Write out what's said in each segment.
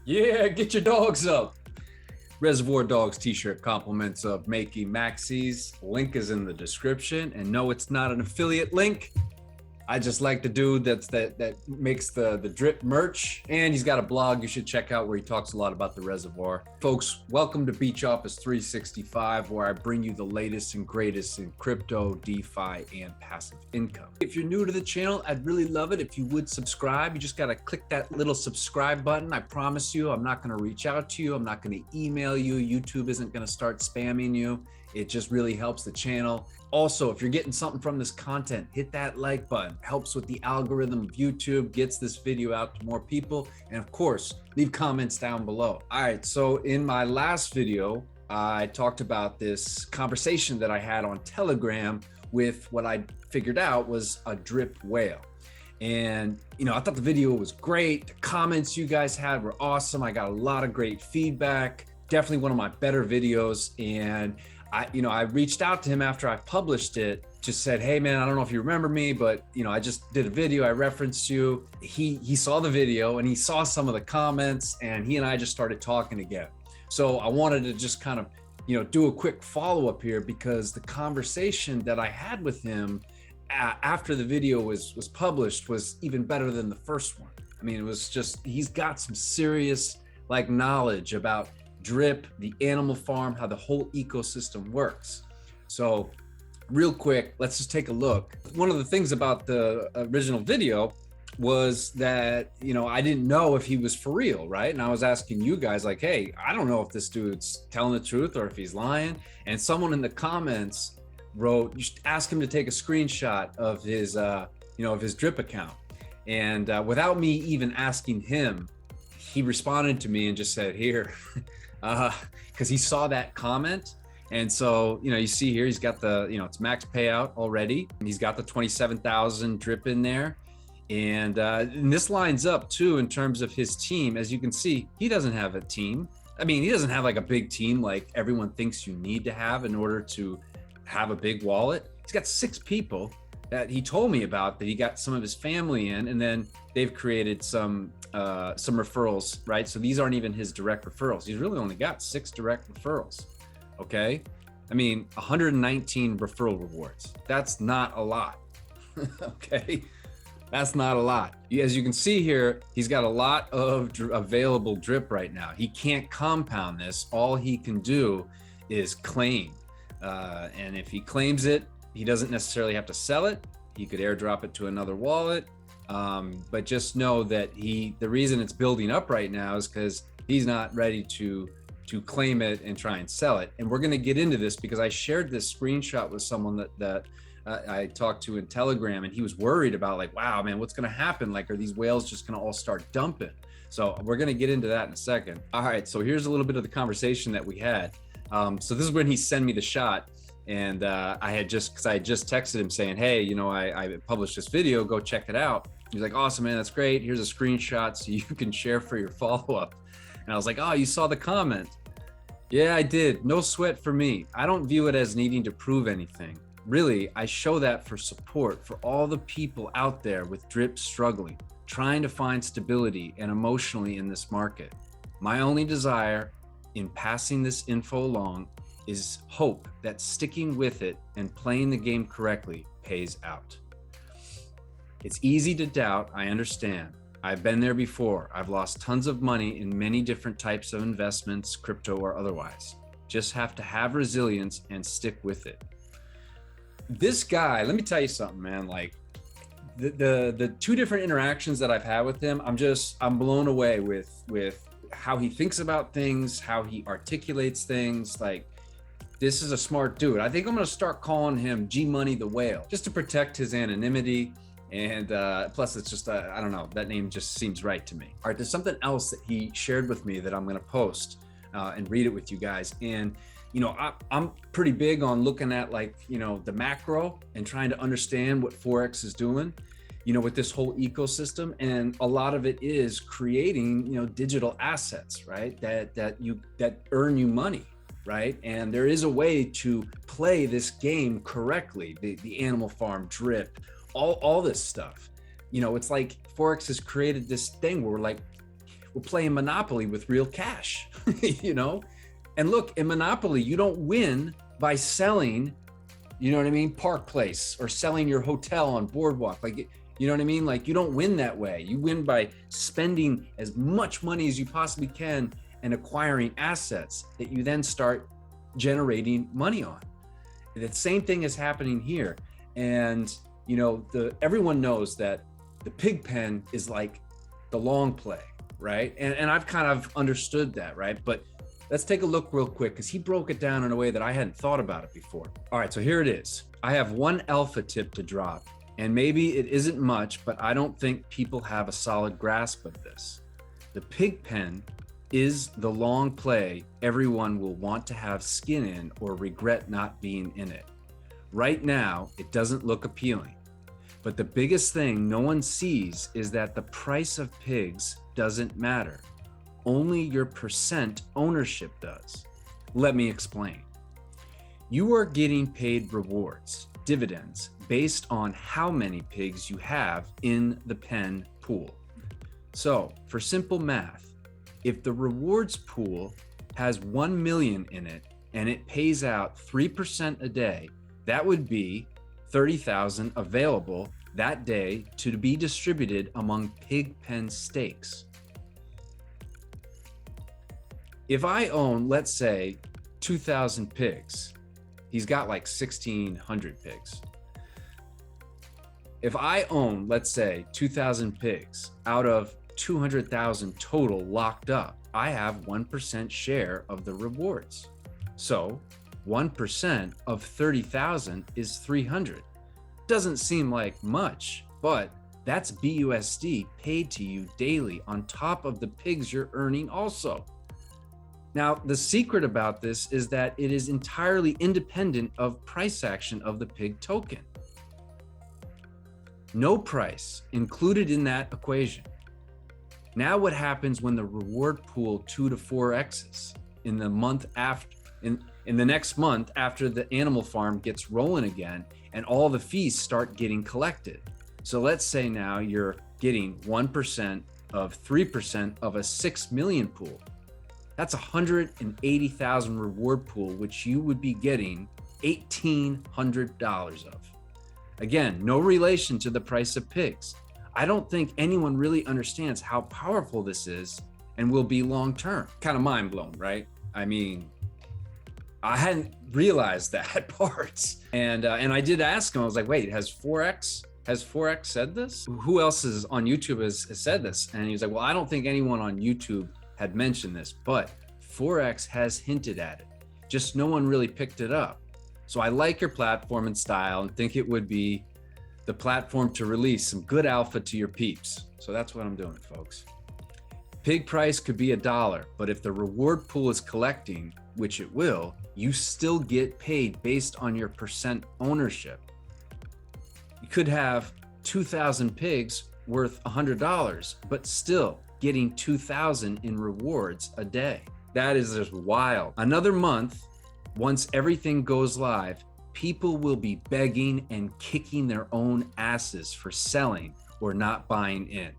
Yeah, get your dogs up. Reservoir Dogs t-shirt compliments of making Maxis. Link is in the description. And no, it's not an affiliate link. I just like the dude that makes the drip merch, and he's got a blog you should check out where he talks a lot about the Reservoir. Folks, welcome to Beach Office 365, where I bring you the latest and greatest in crypto, DeFi, and passive income. If you're new to the channel, I'd really love it if you would subscribe. You just got to click that little subscribe button. I promise you, I'm not going to reach out to you. I'm not going to email you. YouTube isn't going to start spamming you. It just really helps the channel. Also, if you're getting something from this content, hit that like button. Helps with the algorithm of YouTube, gets this video out to more people. And of course, leave comments down below. All right, so in my last video, I talked about this conversation that I had on Telegram with what I figured out was a drip whale. And, I thought the video was great. The comments you guys had were awesome. I got a lot of great feedback. Definitely one of my better videos. And I reached out to him after I published it, just said, hey man, I don't know if you remember me, but I just did a video, I referenced you. He saw the video and he saw some of the comments, and he and I just started talking again. So I wanted to just kind of, do a quick follow-up here, because the conversation that I had with him after the video was published was even better than the first one. I mean, it was just, he's got some serious knowledge about drip, the animal farm, how the whole ecosystem works. So real quick, let's just take a look. One of the things about the original video was that, I didn't know if he was for real, right? And I was asking you guys like, hey, I don't know if this dude's telling the truth or if he's lying. And someone in the comments wrote, you should ask him to take a screenshot of his, of his drip account. And without me even asking him, he responded to me and just said, here, because he saw that comment. And so, you see here, he's got the, it's max payout already. He's got the 27,000 drip in there. And this lines up too, in terms of his team. As you can see, he doesn't have a team. I mean, he doesn't have like a big team like everyone thinks you need to have in order to have a big wallet. He's got 6 people that he told me about, that he got some of his family in, and then they've created some referrals, right? So these aren't even his direct referrals. He's really only got 6 direct referrals, okay? I mean, 119 referral rewards. That's not a lot, okay? That's not a lot. As you can see here, he's got a lot of available drip right now. He can't compound this. All he can do is claim. And if he claims it, he doesn't necessarily have to sell it. He could airdrop it to another wallet. But just know that the reason it's building up right now is because he's not ready to claim it and try and sell it. And we're going to get into this because I shared this screenshot with someone that I talked to in Telegram, and he was worried about like, wow, man, what's going to happen? Like, are these whales just going to all start dumping? So we're going to get into that in a second. All right. So here's a little bit of the conversation that we had. So this is when he sent me the shot. And I had just texted him saying, hey, I published this video, go check it out. He's like, awesome, man, that's great. Here's a screenshot so you can share for your follow-up. And I was like, oh, you saw the comment? Yeah, I did. No sweat for me. I don't view it as needing to prove anything. Really, I show that for support for all the people out there with drip struggling, trying to find stability and emotionally in this market. My only desire in passing this info along is hope that sticking with it and playing the game correctly pays out. It's easy to doubt, I understand. I've been there before. I've lost tons of money in many different types of investments, crypto or otherwise. Just have to have resilience and stick with it. This guy, let me tell you something, man. Like the 2 different interactions that I've had with him, I'm blown away with how he thinks about things, how he articulates things. Like, this is a smart dude. I think I'm going to start calling him G Money the Whale, just to protect his anonymity. And plus, it's just, I don't know, that name just seems right to me. All right, there's something else that he shared with me that I'm going to post and read it with you guys. And, I'm pretty big on looking at the macro and trying to understand what Forex is doing, with this whole ecosystem. And a lot of it is creating, digital assets, right? That earn you money. Right? And there is a way to play this game correctly. The animal farm, drip, all this stuff. It's like Forex has created this thing where we're playing Monopoly with real cash, you know? And look, in Monopoly, you don't win by selling, you know what I mean, Park Place, or selling your hotel on Boardwalk. Like, you know what I mean? Like, you don't win that way. You win by spending as much money as you possibly can and acquiring assets that you then start generating money on. The same thing is happening here. And, you know, everyone knows that the pig pen is like the long play, right? And I've kind of understood that, right? But let's take a look real quick, because he broke it down in a way that I hadn't thought about it before. All right, so here it is. I have one alpha tip to drop, and maybe it isn't much, but I don't think people have a solid grasp of this. The pig pen is the long play everyone will want to have skin in or regret not being in it. Right now, it doesn't look appealing, but the biggest thing no one sees is that the price of pigs doesn't matter. Only your percent ownership does. Let me explain. You are getting paid rewards, dividends, based on how many pigs you have in the pen pool. So for simple math, if the rewards pool has 1 million in it and it pays out 3% a day, that would be 30,000 available that day to be distributed among pig pen stakes. If I own, let's say, 2,000 pigs, he's got like 1,600 pigs. If I own, let's say, 2,000 pigs out of 200,000 total locked up, I have 1% share of the rewards. So 1% of 30,000 is 300. Doesn't seem like much, but that's BUSD paid to you daily on top of the pigs you're earning also. Now, the secret about this is that it is entirely independent of price action of the pig token. No price included in that equation. Now what happens when the reward pool 2 to 4x's in the month after, in the next month after the animal farm gets rolling again and all the fees start getting collected? So let's say now you're getting 1% of 3% of a 6 million pool. That's 180,000 reward pool, which you would be getting $1,800 of. Again, no relation to the price of pigs. I don't think anyone really understands how powerful this is and will be long-term. Kind of mind blown, right? I mean, I hadn't realized that part. And I did ask him, I was like, wait, has 4X said this? Who else is on YouTube has said this? And he was like, well, I don't think anyone on YouTube had mentioned this, but Forex has hinted at it. Just no one really picked it up. So I like your platform and style and think it would be the platform to release some good alpha to your peeps. So that's what I'm doing, folks. Pig price could be $1, but if the reward pool is collecting, which it will, you still get paid based on your percent ownership. You could have 2,000 pigs worth $100, but still getting 2,000 in rewards a day. That is just wild. Another month, once everything goes live, people will be begging and kicking their own asses for selling or not buying in.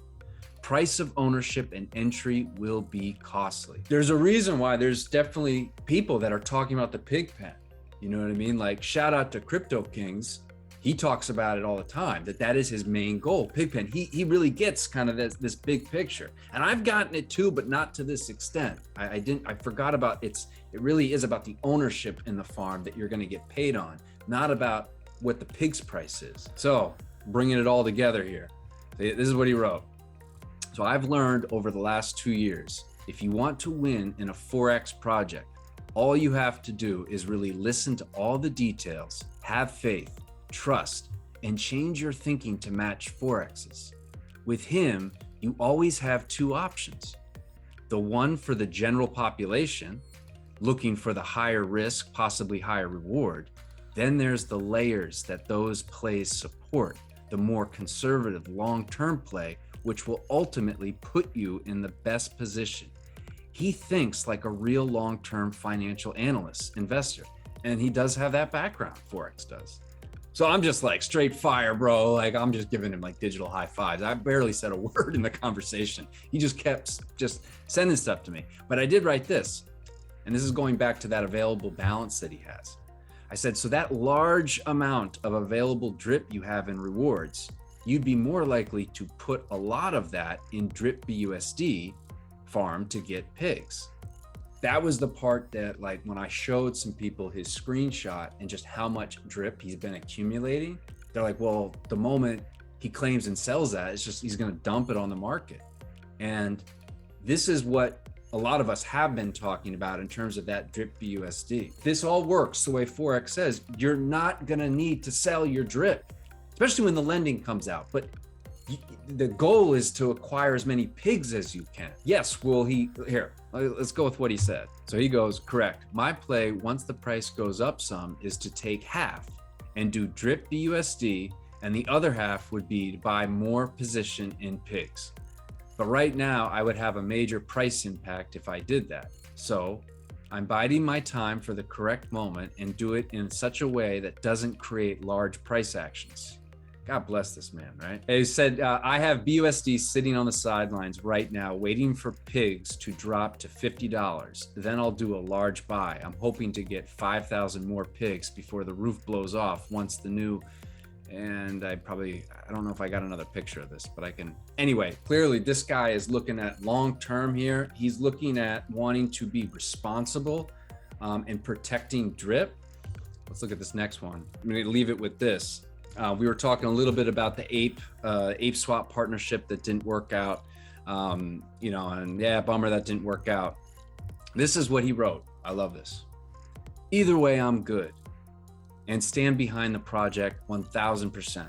Price of ownership and entry will be costly. There's a reason why there's definitely people that are talking about the pig pen. You know what I mean? Like, shout out to Crypto Kings. He talks about it all the time, that is his main goal, pig pen. He really gets kind of this big picture. And I've gotten it too, but not to this extent. I forgot about it really is about the ownership in the farm that you're gonna get paid on, not about what the pig's price is. So bringing it all together here, this is what he wrote. So I've learned over the last 2 years, if you want to win in a 4X project, all you have to do is really listen to all the details, have faith, trust, and change your thinking to match Forex's. With him, you always have two options. The one for the general population, looking for the higher risk, possibly higher reward. Then there's the layers that those plays support, the more conservative long-term play, which will ultimately put you in the best position. He thinks like a real long-term financial analyst, investor, and he does have that background, Forex does. So I'm just like straight fire, bro. Like I'm just giving him like digital high fives. I barely said a word in the conversation. He just kept just sending stuff to me. But I did write this, and this is going back to that available balance that he has. I said, so that large amount of available drip you have in rewards, you'd be more likely to put a lot of that in drip BUSD farm to get pigs. That was the part that, like, when I showed some people his screenshot and just how much drip he's been accumulating, they're like, well, the moment he claims and sells that, it's just, he's going to dump it on the market. And this is what a lot of us have been talking about in terms of that drip BUSD. This all works the way Forex says. You're not going to need to sell your drip, especially when the lending comes out. But the goal is to acquire as many pigs as you can. Yes, here, let's go with what he said. So he goes, correct. My play, once the price goes up some, is to take half and do drip BUSD, and the other half would be to buy more position in pigs. But right now, I would have a major price impact if I did that. So I'm biding my time for the correct moment and do it in such a way that doesn't create large price actions. God bless this man, right? He said, I have BUSD sitting on the sidelines right now, waiting for pigs to drop to $50. Then I'll do a large buy. I'm hoping to get 5,000 more pigs before the roof blows off once the new, and I don't know if I got another picture of this, but I can. Anyway, clearly this guy is looking at long-term here. He's looking at wanting to be responsible and protecting drip. Let's look at this next one. I'm gonna leave it with this. We were talking a little bit about the ape swap partnership that didn't work out, and yeah, bummer that didn't work out. This is what he wrote. I love this. Either way, I'm good and stand behind the project 1000%.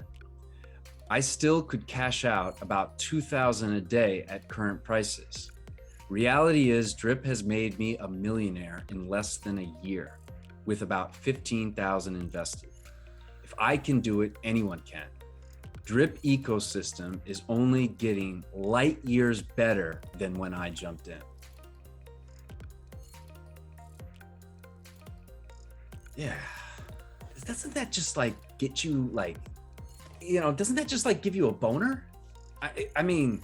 I still could cash out about 2,000 a day at current prices. Reality is drip has made me a millionaire in less than a year with about 15,000 invested. If I can do it, anyone can. Drip ecosystem is only getting light years better than when I jumped in. Yeah, doesn't that just like get you like, doesn't that just like give you a boner? I mean,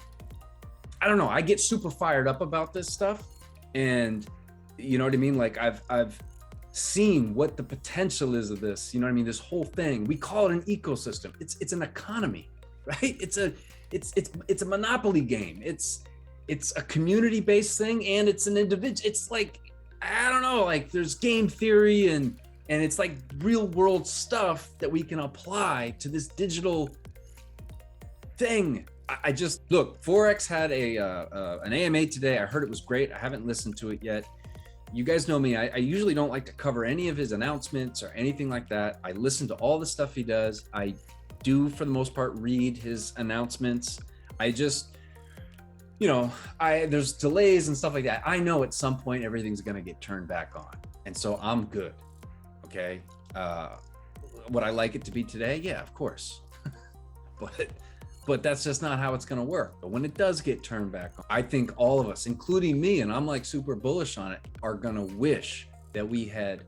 I don't know. I get super fired up about this stuff, and you know what I mean? Like I've seen what the potential is of this, this whole thing. We call it an ecosystem. It's an economy, right? It's a monopoly game. It's a community-based thing, and it's an individual. It's like, I don't know, like there's game theory and it's like real world stuff that we can apply to this digital thing. I just, look, Forex had an AMA today. I heard it was great. I haven't listened to it yet. You guys know me. I usually don't like to cover any of his announcements or anything like that. I listen to all the stuff he does. I do, for the most part, read his announcements. I just, there's delays and stuff like that. I know at some point everything's going to get turned back on. And so I'm good. Okay. Would I like it to be today? Yeah, of course. But that's just not how it's going to work. But when it does get turned back on, I think all of us, including me, and I'm like super bullish on it, are going to wish that we had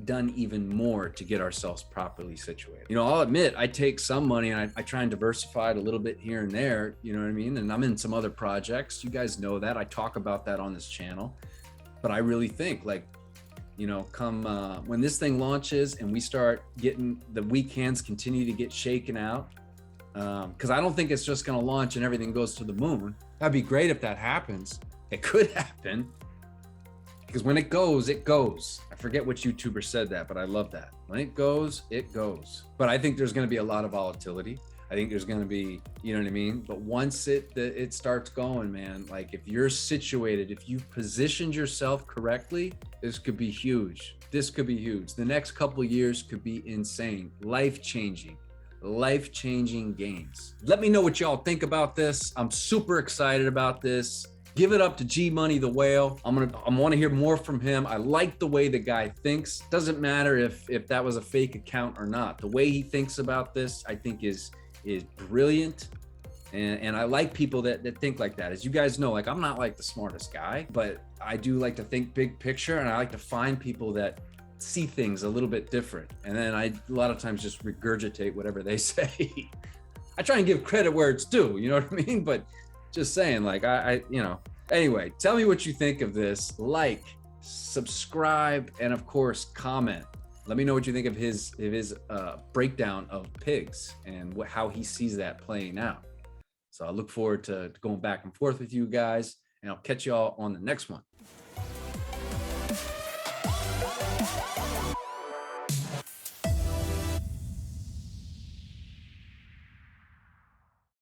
done even more to get ourselves properly situated. I'll admit, I take some money and I try and diversify it a little bit here and there, you know what I mean? And I'm in some other projects. You guys know that. I talk about that on this channel. But I really think, like, come when this thing launches and we start getting the weak hands continue to get shaken out, because I don't think it's just going to launch and everything goes to the moon. That'd be great if that happens. It could happen, because when it goes, it goes. I forget which YouTuber said that, but I love that. When it goes, it goes. But I think there's going to be a lot of volatility. I think there's going to be, you know what I mean? But once it starts going, man, like if you're situated, if you've positioned yourself correctly, this could be huge. This could be huge. The next couple of years could be insane, life-changing gains. Let me know what y'all think about this. I'm super excited about this. Give it up to G Money the Whale. I want to hear more from him. I like the way the guy thinks. Doesn't matter if that was a fake account or not. The way he thinks about this, I think is brilliant. And I like people that think like that. As you guys know, like I'm not like the smartest guy, but I do like to think big picture, and I like to find people that see things a little bit different. And then I, a lot of times, just regurgitate whatever they say. I try and give credit where it's due, you know what I mean? But just saying, like, you know, anyway, tell me what you think of this. Like, subscribe, and of course, comment. Let me know what you think of his breakdown of pigs and how he sees that playing out. So I look forward to going back and forth with you guys, and I'll catch y'all on the next one.